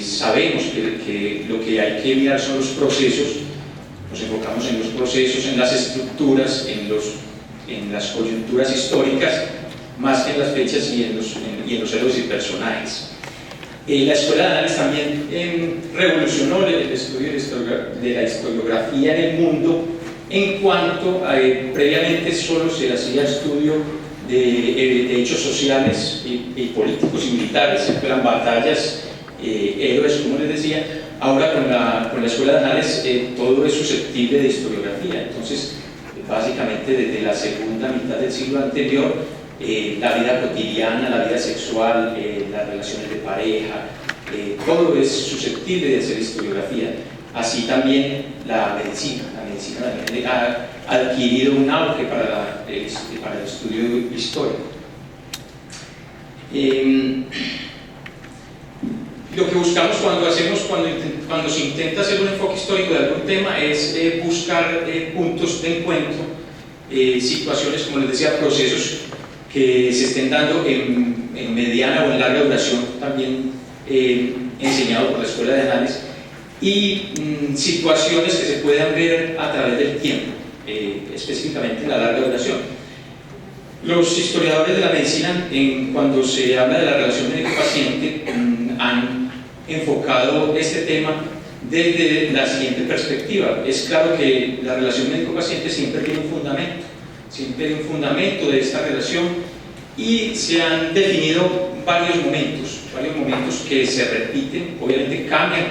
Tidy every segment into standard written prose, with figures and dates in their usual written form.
sabemos que lo que hay que mirar son los procesos, nos enfocamos en los procesos, en las estructuras, en las coyunturas históricas, más que en las fechas y en los héroes y personajes. La Escuela de Análisis también revolucionó el estudio de la historiografía en el mundo, en cuanto previamente solo se hacía estudio de hechos sociales y políticos y militares, eran batallas, héroes, como les decía. Ahora con la Escuela de Análisis todo es susceptible de historiografía. Entonces, básicamente desde la segunda mitad del siglo anterior, la vida cotidiana, la vida sexual, las relaciones de pareja, todo es susceptible de hacer historiografía. Así también la medicina también ha adquirido un auge para el estudio histórico. Lo que buscamos cuando se intenta hacer un enfoque histórico de algún tema es buscar puntos de encuentro, situaciones, como les decía, procesos que se estén dando en mediana o en larga duración, también enseñado por la Escuela de Análisis, y situaciones que se puedan ver a través del tiempo, específicamente en la larga duración. Los historiadores de la medicina, cuando se habla de la relación médico-paciente, han enfocado este tema desde la siguiente perspectiva. Es claro que la relación médico-paciente siempre tiene un fundamento de esta relación, y se han definido varios momentos que se repiten, obviamente cambian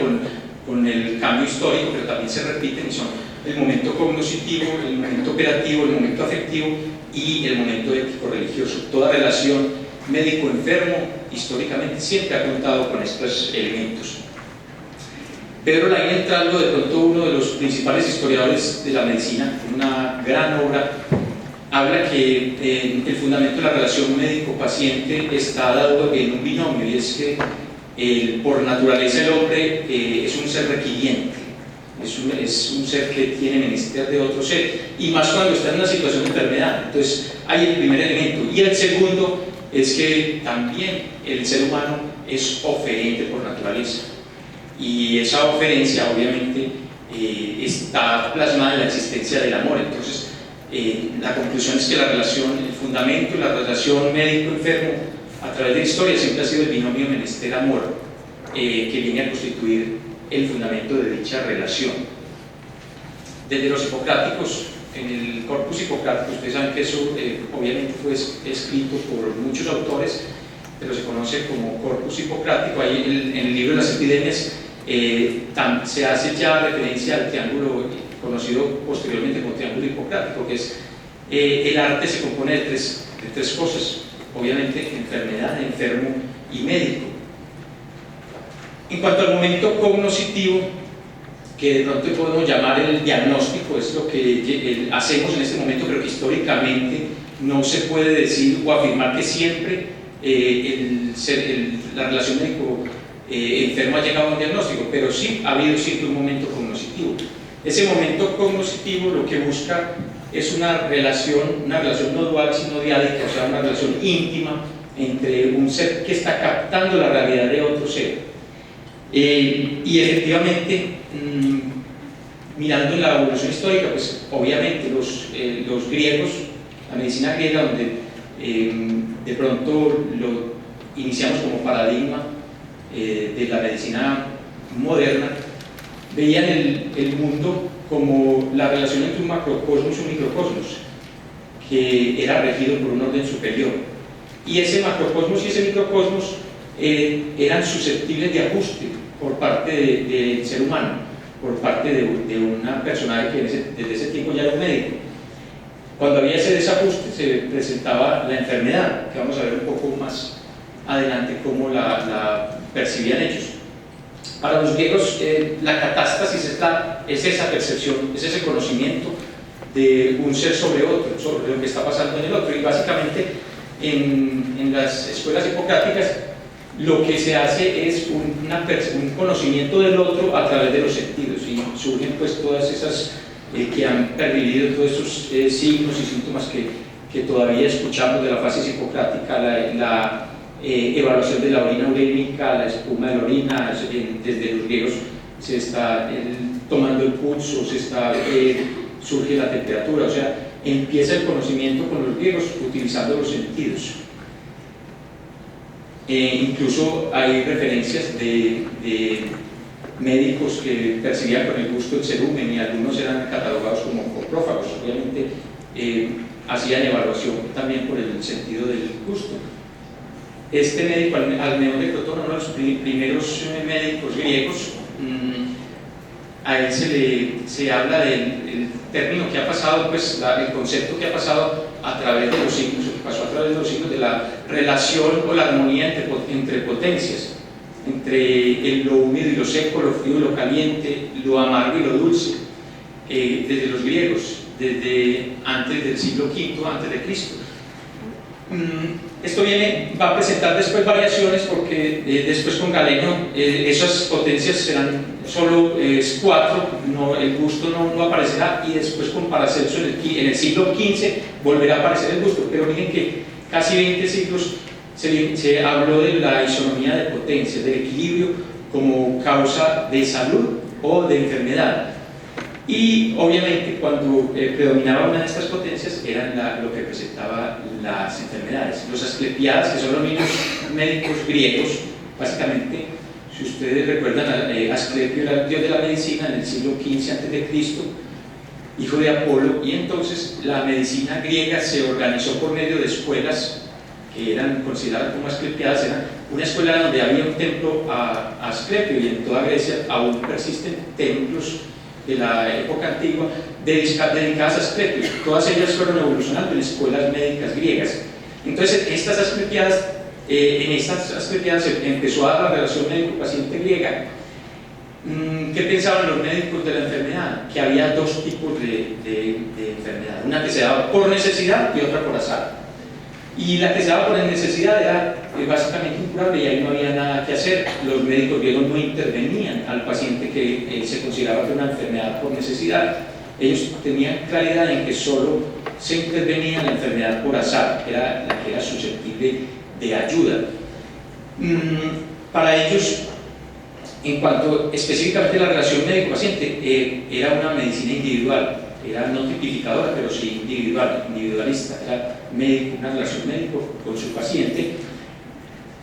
con el cambio histórico, pero también se repiten, y son el momento cognoscitivo, el momento operativo, el momento afectivo y el momento ético-religioso. Toda relación médico-enfermo históricamente siempre ha contado con estos elementos. Pedro Laín Entralgo, de pronto uno de los principales historiadores de la medicina, una gran obra, habla que el fundamento de la relación médico-paciente está dado en un binomio, y es que por naturaleza el hombre es un ser requiriente, es un ser que tiene menester de otro ser, y más cuando está en una situación de enfermedad. Entonces hay el primer elemento, y el segundo es que también el ser humano es oferente por naturaleza, y esa oferencia obviamente está plasmada en la existencia del amor. Entonces la conclusión es que el fundamento de la relación médico-enfermo a través de la historia siempre ha sido el binomio menester-amor, que viene a constituir el fundamento de dicha relación. Desde los hipocráticos, en el corpus hipocrático, ustedes saben que eso obviamente fue escrito por muchos autores, pero se conoce como corpus hipocrático. Ahí en el libro de las epidemias se hace ya referencia al triángulo conocido posteriormente como triángulo hipocrático, que es el arte se compone de tres cosas, obviamente enfermedad, enfermo y médico. En cuanto al momento cognoscitivo, que de pronto podemos llamar el diagnóstico, es lo que hacemos en este momento, pero que históricamente no se puede decir o afirmar que siempre la relación médico-enfermo ha llegado a un diagnóstico, pero sí ha habido siempre un momento cognoscitivo. Ese momento cognoscitivo lo que busca es una relación no dual sino diádica, o sea, una relación íntima entre un ser que está captando la realidad de otro ser. Y efectivamente, mirando en la evolución histórica, pues obviamente los griegos, la medicina griega, donde de pronto lo iniciamos como paradigma de la medicina moderna, veían el mundo como la relación entre un macrocosmos y un microcosmos, que era regido por un orden superior, y ese macrocosmos y ese microcosmos eran susceptibles de ajuste por parte del ser humano, por parte de una persona que desde ese tiempo ya era un médico. Cuando había ese desajuste se presentaba la enfermedad, que vamos a ver un poco más adelante cómo la percibían ellos. Para los griegos la catástasis es esa percepción, es ese conocimiento de un ser sobre otro, sobre lo que está pasando en el otro, y básicamente en las escuelas hipocráticas lo que se hace es un conocimiento del otro a través de los sentidos, y surgen pues todas esas que han pervivido todos esos signos y síntomas que todavía escuchamos de la fases hipocrática, evaluación de la orina urémica, la espuma de la orina. Desde los griegos se está tomando el pulso, surge la temperatura, o sea, empieza el conocimiento con los griegos utilizando los sentidos. Incluso hay referencias de médicos que percibían con el gusto el cerumen, y algunos eran catalogados como coprófagos. Obviamente hacían evaluación también por el sentido del gusto. Este médico, Alcmeón de Crotona, uno de los primeros médicos griegos, a él se habla del término que ha pasado, pues el concepto que ha pasado a través de los siglos, que pasó a través de los siglos, de la relación o la armonía entre potencias, entre lo húmedo y lo seco, lo frío y lo caliente, lo amargo y lo dulce, desde los griegos, desde antes del siglo V antes de Cristo. Esto va a presentar después variaciones, porque después con Galeno esas potencias serán solo 4, el gusto no aparecerá, y después con Paracelso en el siglo XV volverá a aparecer el gusto. Pero miren que casi 20 siglos se habló de la isonomía de potencias, del equilibrio como causa de salud o de enfermedad. Y obviamente cuando predominaba una de estas potencias eran lo que presentaba las enfermedades. Los Asclepiadas, que son los mismos médicos griegos, básicamente, si ustedes recuerdan, Asclepio era el dios de la medicina en el siglo XV a.C., hijo de Apolo, y entonces la medicina griega se organizó por medio de escuelas que eran consideradas como Asclepiadas. Era una escuela donde había un templo a Asclepio, y en toda Grecia aún persisten templos de la época antigua dedicadas a Asclepio. Todas ellas fueron evolucionando en escuelas médicas griegas. Entonces en estas Asclepiadas se empezó a dar la relación médico-paciente griega. ¿Qué pensaban los médicos de la enfermedad? Que había dos tipos de enfermedad, una que se daba por necesidad y otra por azar. Y la que se daba por necesidad era básicamente incurable, y ahí no había nada que hacer. Los médicos griegos no intervenían al paciente que se consideraba que era una enfermedad por necesidad. Ellos tenían claridad en que solo se intervenía en la enfermedad por azar, era la que era susceptible de ayuda. Para ellos, en cuanto específicamente a la relación médico-paciente, era una medicina individual. Era no tipificadora, pero sí individualista. Era una relación médico con su paciente,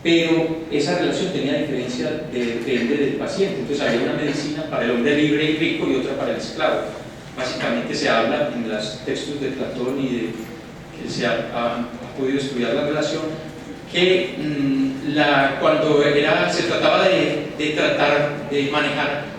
pero esa relación tenía diferencia, depende del paciente. Entonces había una medicina para el hombre libre y rico y otra para el esclavo. Básicamente se habla en los textos de Platón y que se ha podido estudiar la relación, que cuando se trataba de manejar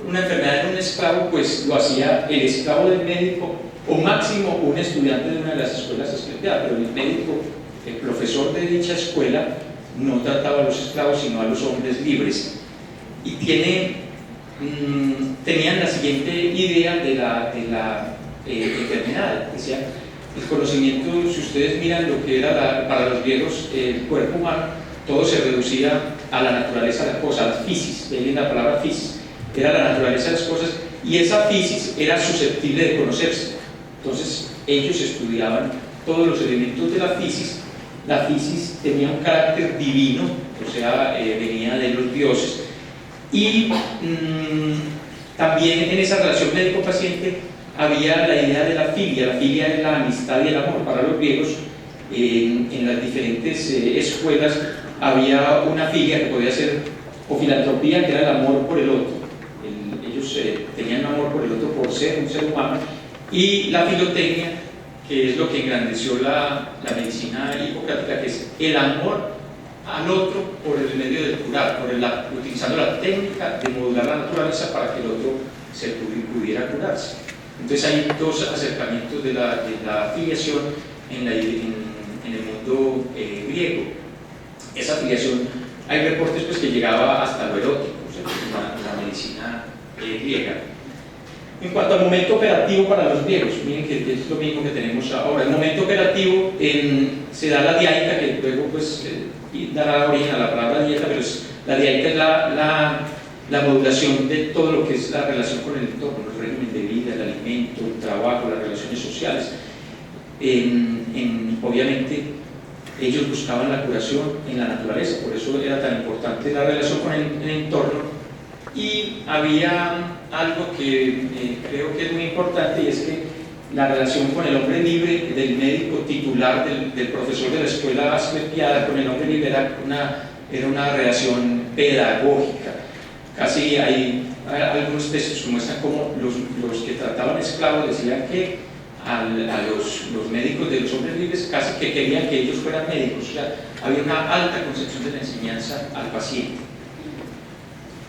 una enfermedad en un esclavo, pues lo hacía el esclavo del médico, o máximo un estudiante de una de las escuelas asclepiadas, pero el médico, el profesor de dicha escuela, no trataba a los esclavos sino a los hombres libres. Y tenían la siguiente idea de la enfermedad. Decía, el conocimiento, si ustedes miran lo que era para los griegos el cuerpo humano, todo se reducía a la naturaleza de las cosas, a la physis. Ven la palabra physis, era la naturaleza de las cosas, y esa physis era susceptible de conocerse. Entonces ellos estudiaban todos los elementos de la physis. La physis tenía un carácter divino, o sea, venía de los dioses, y también en esa relación médico-paciente había la idea de la filia. La filia es la amistad y el amor. Para los griegos, en las diferentes escuelas había una filia que podía ser, o filantropía, que era el amor por el otro. Ellos tenían amor por el otro por ser un ser humano, y la filotecnia, que es lo que engrandeció la medicina hipocrática, que es el amor al otro por el medio del curar, utilizando la técnica de modular la naturaleza para que el otro se pudiera curarse. Entonces hay dos acercamientos de la filiación en el mundo griego. Esa filiación, hay reportes pues, que llegaba hasta lo erótico, o sea, la medicina griega. En cuanto al momento operativo para los griegos, miren que es lo mismo que tenemos ahora. El momento operativo se da la diaita, que luego pues, dará origen a la palabra dieta, pero la diaita es la modulación de todo lo que es la relación con el entorno, el régimen de vida, el alimento, el trabajo, las relaciones sociales. Obviamente ellos buscaban la curación en la naturaleza, por eso era tan importante la relación con el entorno. Y había algo que creo que es muy importante, y es que la relación con el hombre libre del médico titular, del profesor de la escuela Asclepiada con el hombre libre era una relación pedagógica. Casi hay algunos textos que muestran cómo los que trataban esclavos decían que a los médicos de los hombres libres casi que querían que ellos fueran médicos. O sea, había una alta concepción de la enseñanza al paciente.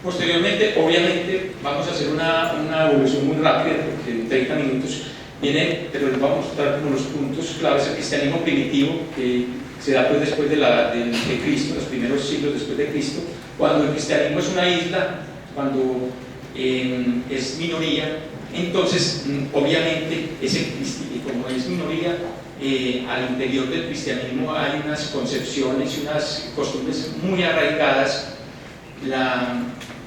Posteriormente, obviamente, vamos a hacer una evolución muy rápida, porque en 30 minutos viene, pero les vamos a mostrar como los puntos claves. El cristianismo primitivo, que se da pues después de Cristo, los primeros siglos después de Cristo, cuando el cristianismo es una isla, cuando es minoría, entonces obviamente como es minoría, al interior del cristianismo hay unas concepciones y unas costumbres muy arraigadas.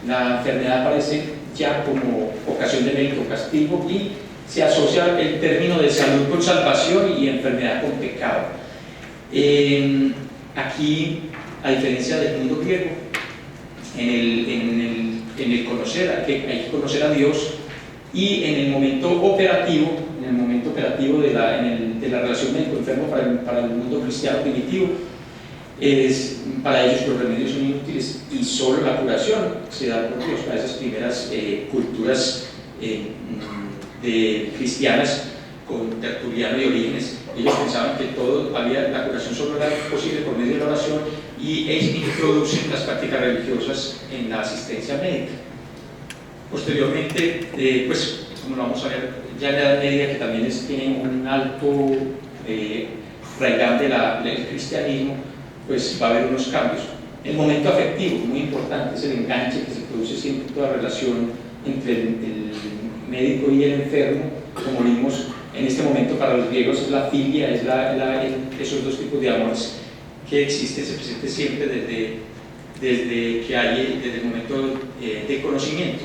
La enfermedad aparece ya como ocasión de mérito o castigo, y se asocia el término de salud con salvación y enfermedad con pecado. Aquí, a diferencia del mundo griego, en el conocer, hay que conocer a Dios, y en el momento operativo de la relación médico-enfermo para el mundo cristiano primitivo, para ellos los remedios son inútiles y solo la curación se da por Dios. Para esas primeras culturas cristianas con Tertuliano y Orígenes, ellos pensaban que la curación solo era posible por medio de la oración, y ellos introducen las prácticas religiosas en la asistencia médica. Posteriormente, pues como lo vamos a ver ya en la Edad Media, que también tiene un alto raigante del cristianismo, pues va a haber unos cambios. El momento afectivo, muy importante, es el enganche que se produce siempre en toda relación entre el médico y el enfermo. Como vimos en este momento, para los griegos es la filia, esos dos tipos de amores que existen, se presenten siempre desde el momento de conocimiento.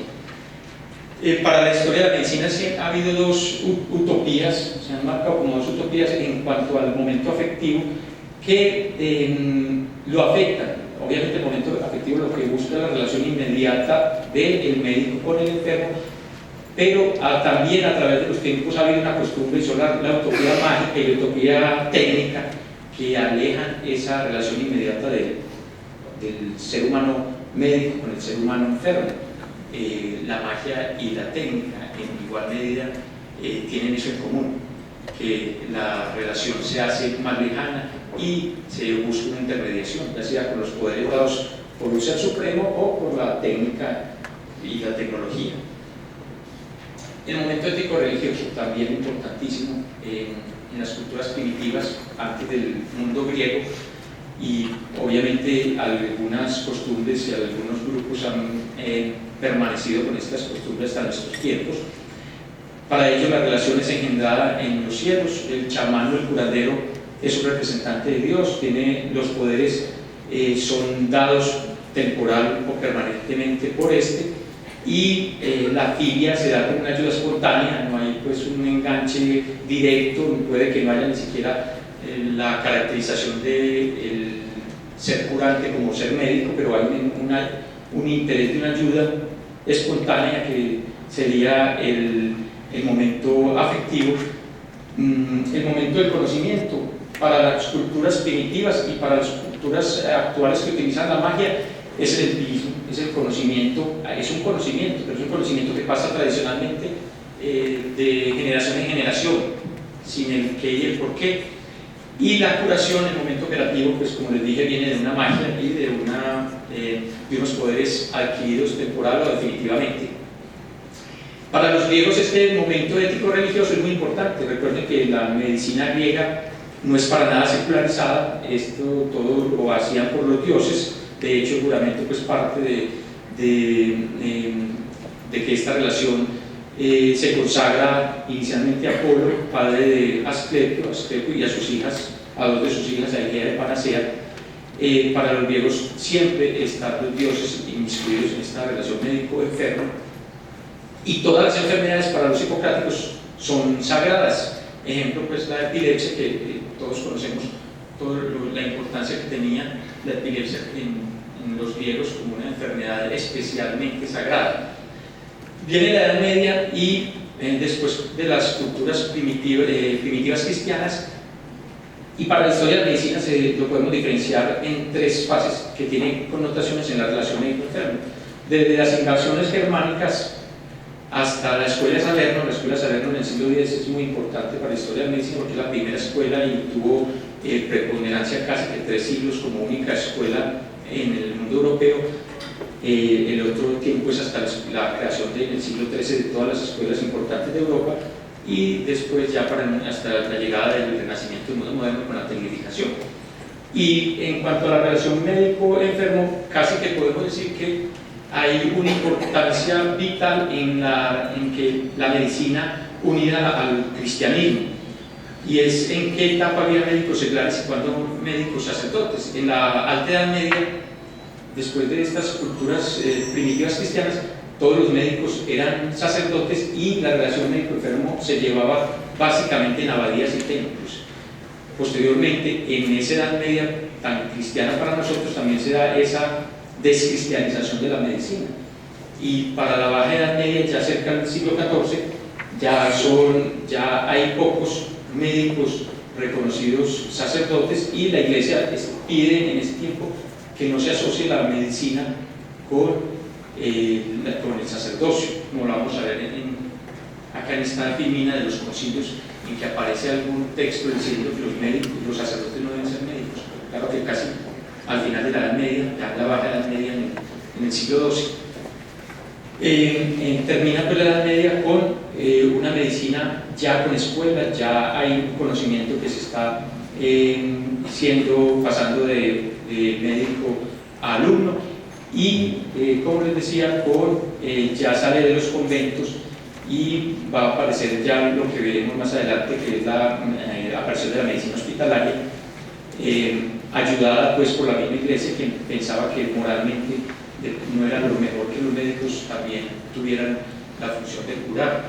Para la historia de la medicina ha habido dos utopías, se han marcado como dos utopías en cuanto al momento afectivo, que lo afectan. Obviamente el momento afectivo lo que busca es la relación inmediata del médico con el enfermo, pero también a través de los tiempos ha habido una costumbre, y son la utopía mágica y la utopía técnica, que alejan esa relación inmediata del ser humano médico con el ser humano enfermo. La magia y la técnica en igual medida tienen eso en común, que la relación se hace más lejana y se busca una intermediación, ya sea con los poderes dados por un ser supremo o por la técnica y la tecnología. El momento ético-religioso, también importantísimo en las culturas primitivas antes del mundo griego, y obviamente algunas costumbres y algunos grupos han permanecido con estas costumbres hasta nuestros tiempos. Para ello, la relación es engendrada en los cielos. El chamán o el curandero es un representante de Dios, tiene los poderes, son dados temporal o permanentemente por y la filia se da como una ayuda espontánea, no hay pues un enganche directo, puede que no haya ni siquiera la caracterización de ser curante como ser médico, pero hay un interés de una ayuda espontánea que sería el momento afectivo. El momento del conocimiento, para las culturas primitivas y para las culturas actuales que utilizan la magia, es el empirismo, es el conocimiento, es un conocimiento, pero es un conocimiento que pasa tradicionalmente de generación en generación, sin el qué y el por qué. Y la curación, el momento operativo, pues como les dije, viene de una magia y de unos poderes adquiridos temporal o definitivamente. Para los griegos este momento ético-religioso es muy importante. Recuerden que la medicina griega no es para nada secularizada, esto todo lo hacían por los dioses. De hecho, el juramento pues parte de que esta relación se consagra inicialmente a Apolo, padre de Asclepio, y a sus hijas, a dos de sus hijas, a Higea y Panacea. Para los griegos siempre están los dioses inmiscuidos en esta relación médico-enfermo, y todas las enfermedades para los hipocráticos son sagradas. Ejemplo, pues la epilepsia, que todos conocemos toda la importancia que tenía la epilepsia en los griegos como una enfermedad especialmente sagrada. Viene la Edad Media y después de las culturas primitivas cristianas, y para la historia de la medicina lo podemos diferenciar en tres fases que tienen connotaciones en la relación médico-enfermo. Desde las invasiones germánicas hasta la escuela de Salerno. La escuela de Salerno en el siglo X es muy importante para la historia de la medicina porque es la primera escuela y tuvo preponderancia casi de 3 siglos como única escuela en el mundo europeo. El otro tiempo es hasta la creación en el siglo XIII de todas las escuelas importantes de Europa, y después ya hasta la llegada del Renacimiento del mundo moderno con la tecnificación. Y en cuanto a la relación médico-enfermo, casi que podemos decir que hay una importancia vital en que la medicina unida al cristianismo, y es en qué etapa había médicos seglares y cuándo médicos sacerdotes. En la Alta Edad Media, después de estas culturas primitivas cristianas, todos los médicos eran sacerdotes y la relación médico-enfermo se llevaba básicamente en abadías y templos. Posteriormente, en esa Edad Media tan cristiana para nosotros, también se da esa descristianización de la medicina, y para la Baja Edad Media, ya cerca del siglo XIV, ya hay pocos médicos reconocidos sacerdotes, y la Iglesia pide en ese tiempo que no se asocie la medicina con el sacerdocio, como lo vamos a ver acá en esta filmina de los concilios, en que aparece algún texto diciendo que los sacerdotes no deben ser médicos. Claro que casi al final de la Edad Media, ya la Baja Edad Media en el siglo XII. Termina pues la Edad Media con una medicina ya con escuelas, ya hay un conocimiento que se está pasando de médico a alumno, y como les decía, ya sale de los conventos y va a aparecer ya lo que veremos más adelante, que es la aparición de la medicina hospitalaria, ayudada pues por la misma Iglesia, que pensaba que moralmente no era lo mejor que los médicos también tuvieran la función de curar.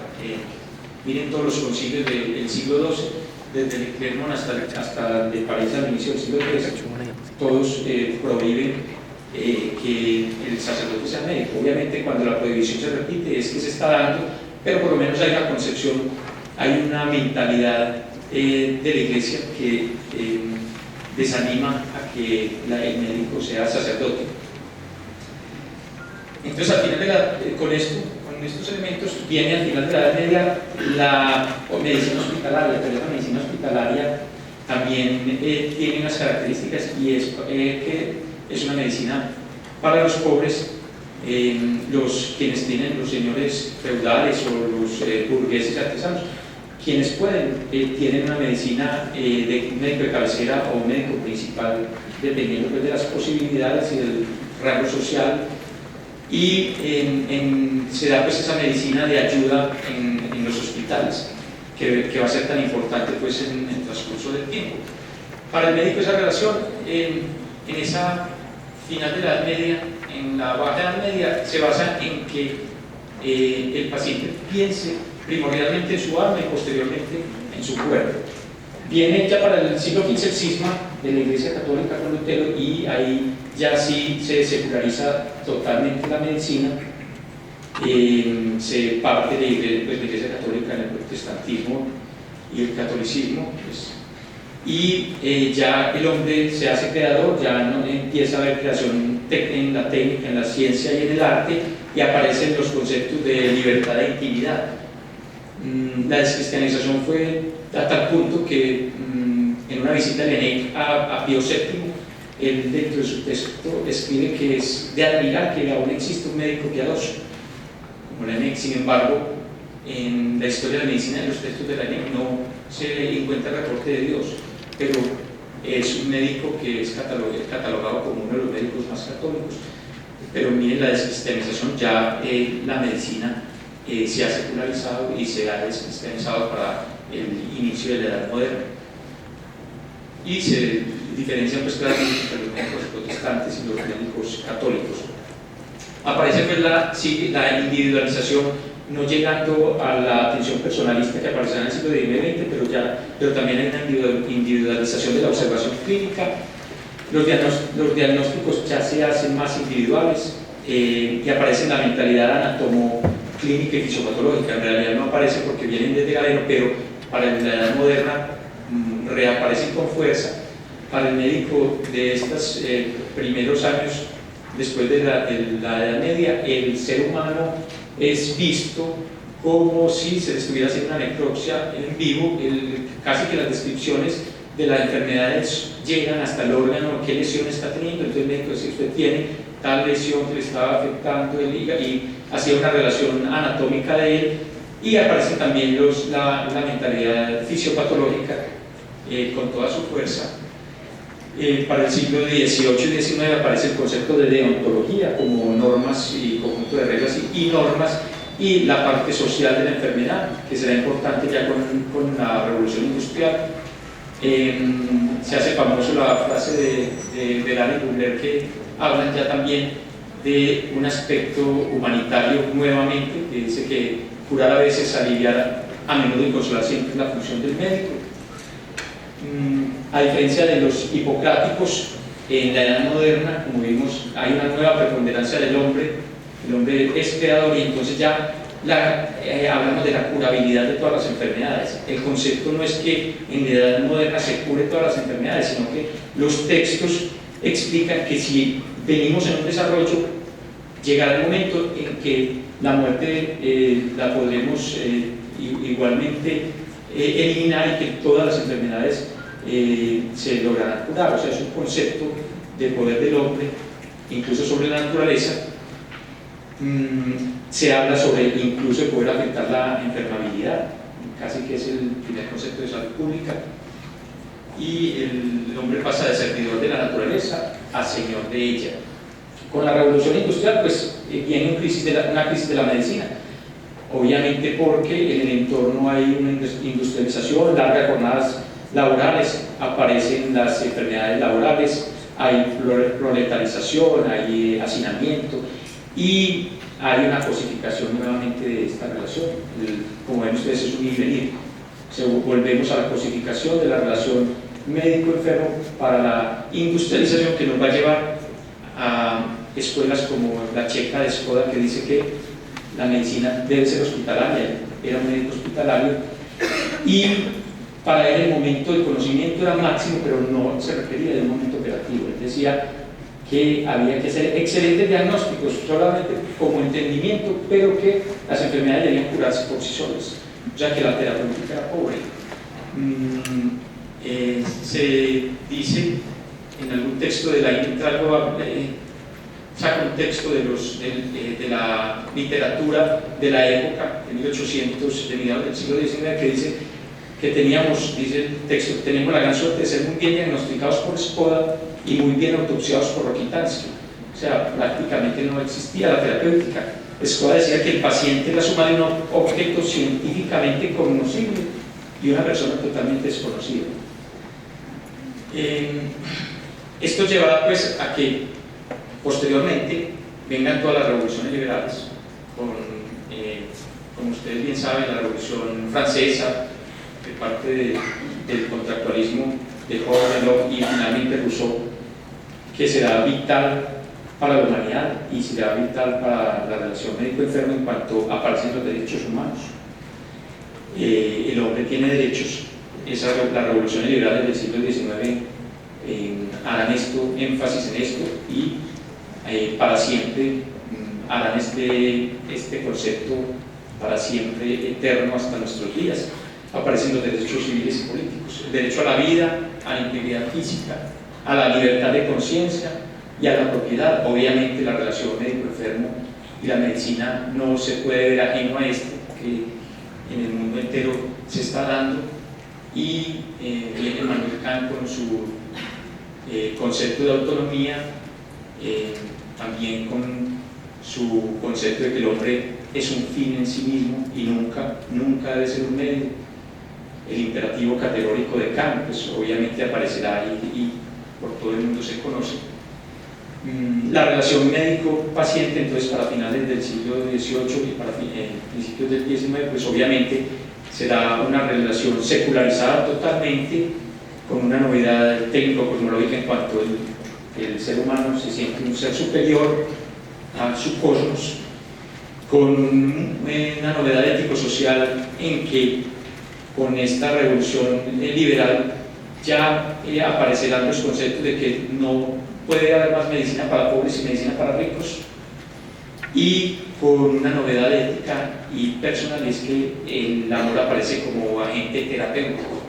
Miren todos los concilios del siglo XII, desde el Clermont hasta de París al inicio del siglo XIII, todos prohíben que el sacerdote sea médico. Obviamente cuando la prohibición se repite es que se está dando, pero por lo menos hay una concepción, hay una mentalidad de la Iglesia que desanima a que el médico sea sacerdote. Entonces al final con estos elementos viene al final de la Edad Media la medicina hospitalaria, pero la medicina hospitalaria también tiene unas características, y es que es una medicina para los pobres, quienes tienen, los señores feudales o los burgueses artesanos, quienes pueden, tienen una medicina de un médico de cabecera o un médico principal, dependiendo pues de las posibilidades y del rango social, y se da pues esa medicina de ayuda en los hospitales, que va a ser tan importante pues en el transcurso del tiempo. Para el médico esa relación, en esa final de la Edad Media, en la Baja Edad Media, se basa en que el paciente piense primordialmente en su alma y posteriormente en su cuerpo. Viene ya para el siglo XV el cisma de la Iglesia Católica con Lutero, y ahí ya sí se seculariza totalmente la medicina, se parte de la Iglesia Católica en el protestantismo y el catolicismo, pues, y ya el hombre se hace creador, ya no empieza a haber creación en la técnica, en la ciencia y en el arte, y aparecen los conceptos de libertad e intimidad. La descristianización fue a tal punto que en una visita de Laennec a Pío VII, él dentro de su texto escribe que es de admirar que aún existe un médico piadoso como Laennec. Sin embargo, en la historia de la medicina, en los textos de Laennec, no se encuentra el reporte de Dios, pero es un médico que es catalogado como uno de los médicos más católicos. Pero miren la descristianización, ya la medicina se ha secularizado y se ha descristianizado para el inicio de la Edad Moderna, y se diferencian pues claramente entre los médicos protestantes y los médicos católicos. Aparece pues la individualización no llegando a la atención personalista que aparecerá en el siglo XIX y XX, pero también hay una individualización de la observación clínica. Los diagnósticos ya se hacen más individuales y aparecen la mentalidad anatomoclínica y fisiopatológica. En realidad no aparecen porque vienen desde Galeno, pero para la edad moderna reaparecen con fuerza. Para el médico de estos primeros años después de la Edad Media, el ser humano es visto como si se le estuviera haciendo una necropsia en vivo. Casi que las descripciones de las enfermedades llegan hasta el órgano, qué lesión está teniendo. Entonces el médico dice: usted tiene tal lesión que le estaba afectando el hígado, y hacía una relación anatómica de él. Y aparece también la mentalidad fisiopatológica con toda su fuerza. Para el siglo XVIII y XIX aparece el concepto de deontología como normas y conjunto de reglas y normas, y la parte social de la enfermedad, que será importante ya con la revolución industrial. Se hace famoso la frase de Verán y Butler, que hablan ya también de un aspecto humanitario nuevamente, que dice que curar a veces, aliviar a menudo y consolar siempre es la función del médico. A diferencia de los hipocráticos, en la edad moderna, como vimos, hay una nueva preponderancia del hombre. El hombre es creador, y entonces ya hablamos de la curabilidad de todas las enfermedades. El concepto no es que en la edad moderna se cure todas las enfermedades, sino que los textos explican que si venimos en un desarrollo, llegará el momento en que la muerte la podremos igualmente eliminar, y que todas las enfermedades se lograrán curar. O sea, es un concepto de poder del hombre, incluso sobre la naturaleza. Se habla sobre incluso de poder afectar la enfermabilidad, casi que es el primer concepto de salud pública. Y el hombre pasa de servidor de la naturaleza a señor de ella. Con la revolución industrial, pues viene una crisis de la medicina, obviamente porque en el entorno hay una industrialización, largas jornadas laborales, aparecen las enfermedades laborales, hay proletarización, hay hacinamiento, y hay una cosificación nuevamente de esta relación. Como ven ustedes, es un ir y venir. Volvemos a la cosificación de la relación médico-enfermo para la industrialización, que nos va a llevar a escuelas como la checa de Skoda, que dice que la medicina debe ser hospitalaria. Era un médico hospitalario, y para él el momento del conocimiento era máximo, pero no se requería de un momento operativo. Él decía que había que hacer excelentes diagnósticos solamente como entendimiento, pero que las enfermedades debían curarse por sí solas, o sea que la terapéutica era pobre. Se dice en algún texto de la Intra, saca un texto de la literatura de la época, de 1800, de mediados del siglo XIX, que dice que teníamos, dice el texto, tenemos la gran suerte de ser muy bien diagnosticados por Skoda y muy bien autopsiados por Rokitansky. O sea, prácticamente no existía la terapéutica. Skoda decía que el paciente es la suma de un objeto científicamente conocible y una persona totalmente desconocida. Esto llevará pues a que posteriormente vengan todas las revoluciones liberales, como ustedes bien saben, la Revolución Francesa, de parte del contractualismo de Hobbes, Locke y finalmente Rousseau, que será vital para la humanidad y será vital para la relación médico-enfermo en cuanto aparecen los derechos humanos. El hombre tiene derechos. Las revoluciones liberales del siglo XIX harán énfasis en esto, y para siempre harán este concepto para siempre eterno hasta nuestros días. Aparecen los derechos civiles y políticos: el derecho a la vida, a la integridad física, a la libertad de conciencia y a la propiedad. Obviamente la relación médico-enfermo y la medicina no se puede ver ajeno a esto, que en el mundo entero se está dando, y viene Immanuel Kant con su concepto de autonomía, también con su concepto de que el hombre es un fin en sí mismo y nunca debe ser un medio. El imperativo categórico de Kant, pues obviamente aparecerá y por todo el mundo se conoce. La relación médico-paciente, entonces, para finales del siglo XVIII y para principios del XIX, pues obviamente será una relación secularizada totalmente, con una novedad técnico-cosmológica en cuanto el ser humano se siente un ser superior a su cosmos, con una novedad ético-social en que con esta revolución liberal ya aparecerán los conceptos de que no puede haber más medicina para pobres y medicina para ricos, y con una novedad ética y personal, es que el amor aparece como agente terapéutico.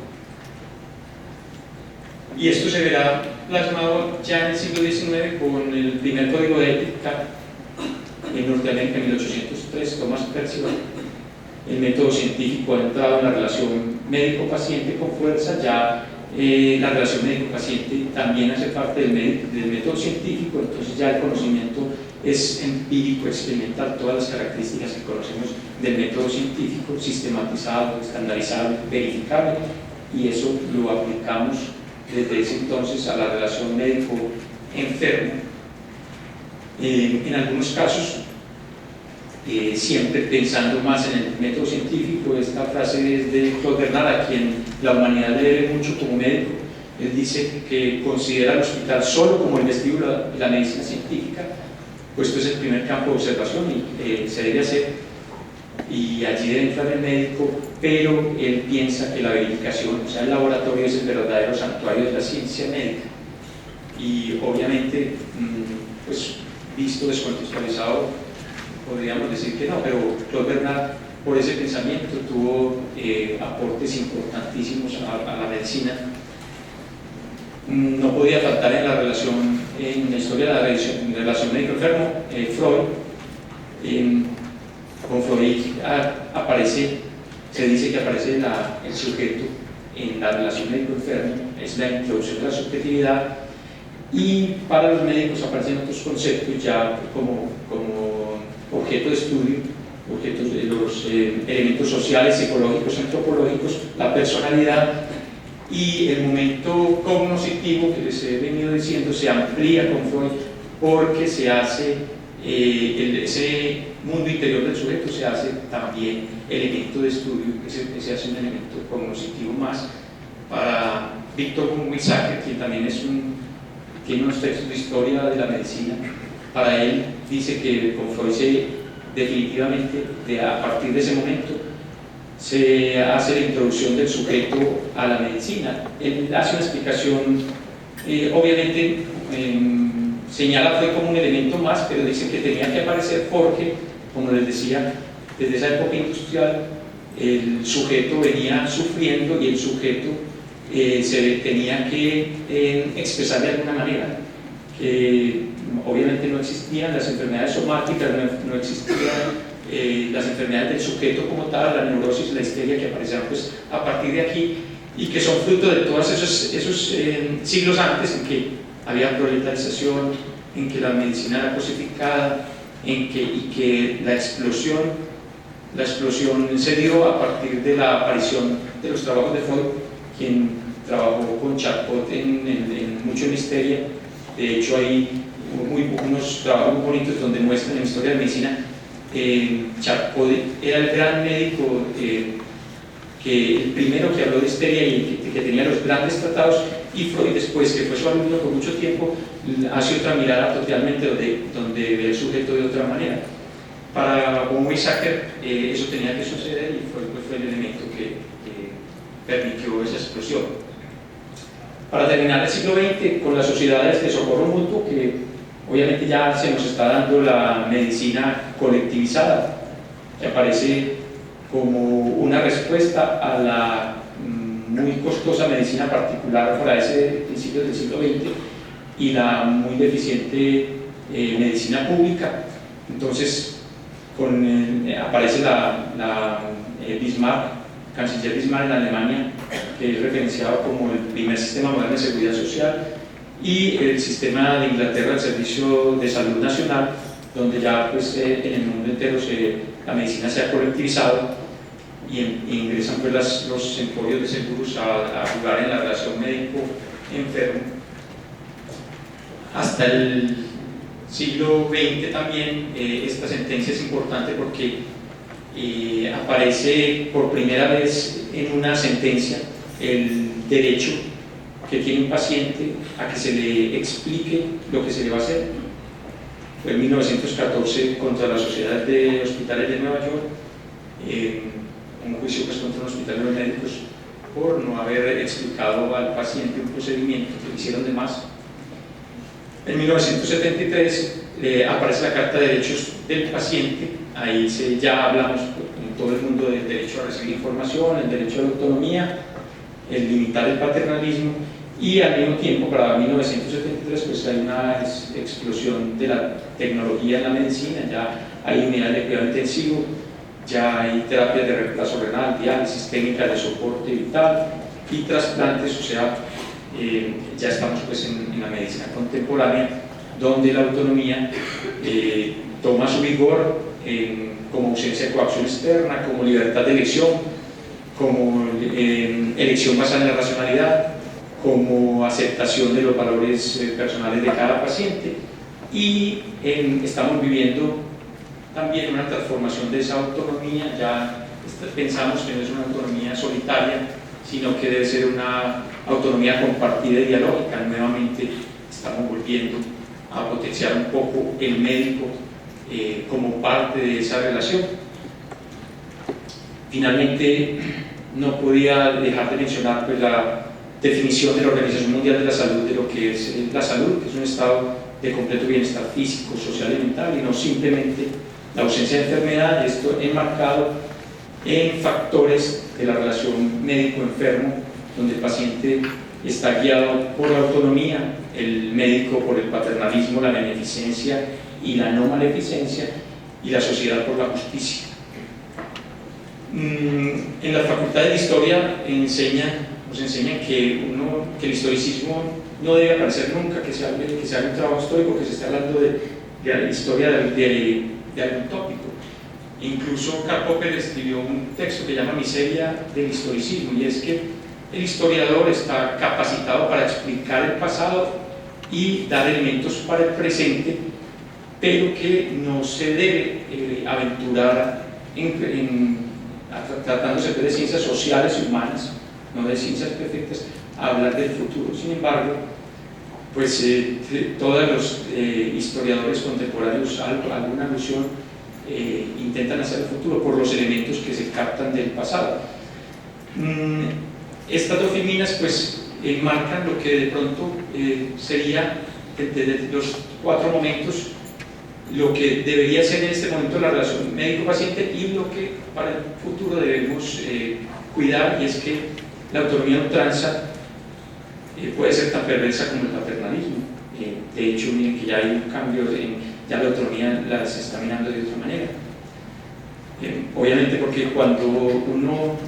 Y esto se verá plasmado ya en el siglo XIX con el primer código de ética en Norteamérica en 1803, Thomas Percival. El método científico ha entrado en la relación médico-paciente con fuerza. Ya la relación médico-paciente también hace parte del método científico, entonces ya el conocimiento es empírico, experimental, todas las características que conocemos del método científico, sistematizado, estandarizado, verificable, y eso lo aplicamos desde ese entonces a la relación médico-enfermo. En algunos casos, siempre pensando más en el método científico. Esta frase es de Claude Bernard, a quien la humanidad le debe mucho como médico. Él dice que considera el hospital solo como el vestíbulo de la medicina científica, puesto es el primer campo de observación y se debe hacer, y allí debe entrar el médico, pero él piensa que la verificación, o sea, el laboratorio, es el verdadero santuario de la ciencia médica. Y obviamente, pues visto descontextualizado, podríamos decir que no, pero Claude Bernard, por ese pensamiento, tuvo aportes importantísimos a la medicina. No podía faltar en la relación, en la historia de la relación médico-enfermo, Freud. Con Freud se dice que aparece el sujeto en la relación médico-enfermo, es la introducción de la subjetividad, y para los médicos aparecen otros conceptos ya como objeto de estudio, objetos de los elementos sociales, psicológicos, antropológicos, la personalidad, y el momento cognoscitivo que les he venido diciendo se amplía con Freud, porque se hace ese mundo interior del sujeto se hace también elemento de estudio, se hace un elemento cognoscitivo más. Para Victor von Weizsäcker, quien también tiene unos textos de historia de la medicina, para él dice que con Freud definitivamente, a partir de ese momento, se hace la introducción del sujeto a la medicina. Él hace una explicación, obviamente señala Freud como un elemento más, pero dice que tenía que aparecer porque, como les decía, desde esa época industrial el sujeto venía sufriendo y el sujeto se tenía que expresar de alguna manera, que obviamente no existían las enfermedades somáticas, no existían las enfermedades del sujeto como tal, la neurosis, la histeria, que aparecieron pues a partir de aquí, y que son fruto de todos esos siglos antes en que había proletarización, en que la medicina era cosificada, y que la explosión se dio a partir de la aparición de los trabajos de Freud, quien trabajó con Charcot mucho en histeria. De hecho, hay unos trabajos muy bonitos donde muestran en historia de medicina. Charcot era el gran médico, el primero que habló de histeria y que tenía los grandes tratados, y Freud, después, que fue su alumno por mucho tiempo, hace otra mirada totalmente donde ve el sujeto de otra manera. Para von Weizsäcker eso tenía que suceder, y Freud fue el elemento que permitió esa explosión. Para terminar el siglo XX, con las sociedades de socorro mutuo, que obviamente ya se nos está dando la medicina colectivizada, que aparece como una respuesta a la muy costosa medicina particular para ese principio del siglo XX y la muy deficiente medicina pública. Entonces aparece Bismarck, canciller Bismarck en Alemania, que es referenciado como el primer sistema moderno de seguridad social, y el sistema de Inglaterra, el Servicio de Salud Nacional, donde ya pues, en el mundo entero la medicina se ha colectivizado, y ingresan pues los emporios de seguros a jugar en la relación médico-enfermo. Hasta el siglo XX también. Esta sentencia es importante porque aparece por primera vez en una sentencia el derecho que tiene un paciente a que se le explique lo que se le va a hacer. Fue en 1914 contra la Sociedad de Hospitales de Nueva York, un juicio pues, contra un hospital de los médicos por no haber explicado al paciente un procedimiento que le hicieron de más. En 1973 aparece la Carta de Derechos del Paciente. Ahí ya hablamos en todo el mundo del derecho a recibir información, el derecho a la autonomía, el limitar el paternalismo, y al mismo tiempo para 1973 pues hay una explosión de la tecnología en la medicina. Ya hay unidades de cuidado intensivo, ya hay terapias de reemplazo renal, diálisis, técnicas de soporte vital y trasplantes. O sea, ya estamos pues en la medicina contemporánea, donde la autonomía toma su vigor como ausencia de coacción externa, como libertad de elección, como elección basada en la racionalidad, como aceptación de los valores personales de cada paciente. Y estamos viviendo también una transformación de esa autonomía. Ya pensamos que no es una autonomía solitaria, sino que debe ser una autonomía compartida y dialógica. Nuevamente estamos volviendo a potenciar un poco el médico como parte de esa relación. Finalmente, no podía dejar de mencionar pues, la definición de la Organización Mundial de la Salud de lo que es la salud, que es un estado de completo bienestar físico, social y mental, y no simplemente la ausencia de enfermedad. Esto enmarcado en factores de la relación médico-enfermo, donde el paciente está guiado por la autonomía, el médico por el paternalismo, la beneficencia y la no maleficencia, y la sociedad por la justicia. En la Facultad de Historia nos enseñan que el historicismo no debe aparecer nunca, que se haga un trabajo histórico, que se esté hablando de la historia de algún tópico. Incluso Karl Popper escribió un texto que llama Miseria del historicismo, y es que el historiador está capacitado para explicar el pasado y dar elementos para el presente, pero que no se debe aventurar tratándose de ciencias sociales y humanas, no de ciencias perfectas, a hablar del futuro. Sin embargo, pues todos los historiadores contemporáneos, alguna alusión, intentan hacer el futuro por los elementos que se captan del pasado. Estas dos feminas pues marcan lo que de pronto sería de los cuatro momentos lo que debería ser en este momento la relación médico-paciente y lo que para el futuro debemos cuidar, y es que la autonomía a ultranza puede ser tan perversa como el paternalismo. De hecho, miren que ya hay un cambio, ya la autonomía se está mirando de otra manera. Obviamente porque cuando uno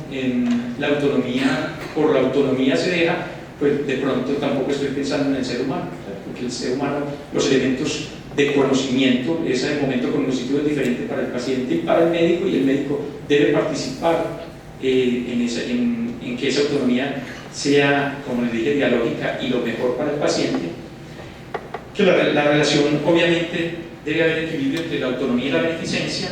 por la autonomía se deja, pues de pronto tampoco estoy pensando en el ser humano, porque el ser humano, los elementos de conocimiento, ese momento cognitivo es diferente para el paciente y para el médico, y el médico debe participar en que esa autonomía sea, como les dije, dialógica y lo mejor para el paciente. Que la relación, obviamente, debe haber equilibrio entre la autonomía y la beneficencia,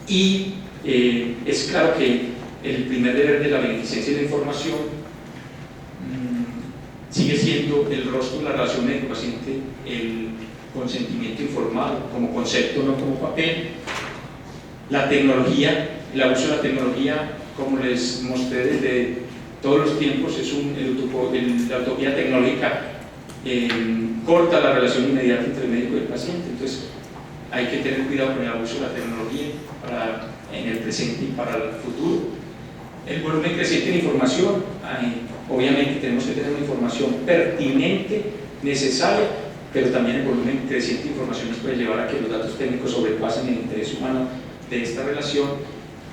y es claro que el primer deber de la beneficencia y la información sigue siendo el rostro de la relación médico-paciente, el consentimiento informado como concepto, no como papel. La tecnología, el abuso de la tecnología, como les mostré desde todos los tiempos, es la utopía tecnológica corta la relación inmediata entre el médico y el paciente. Entonces hay que tener cuidado con el abuso de la tecnología en el presente y para el futuro. El volumen creciente de información, obviamente tenemos que tener una información pertinente, necesaria, pero también el volumen creciente de información nos puede llevar a que los datos técnicos sobrepasen el interés humano de esta relación,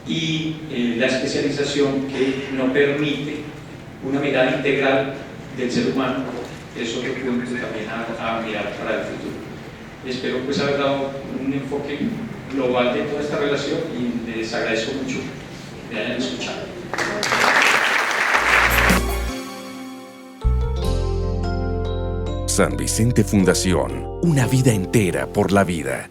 y la especialización que no permite una mirada integral del ser humano es otro punto también a mirar para el futuro. Espero pues haber dado un enfoque global de toda esta relación, y les agradezco mucho que me hayan escuchado. San Vicente Fundación. Una vida entera por la vida.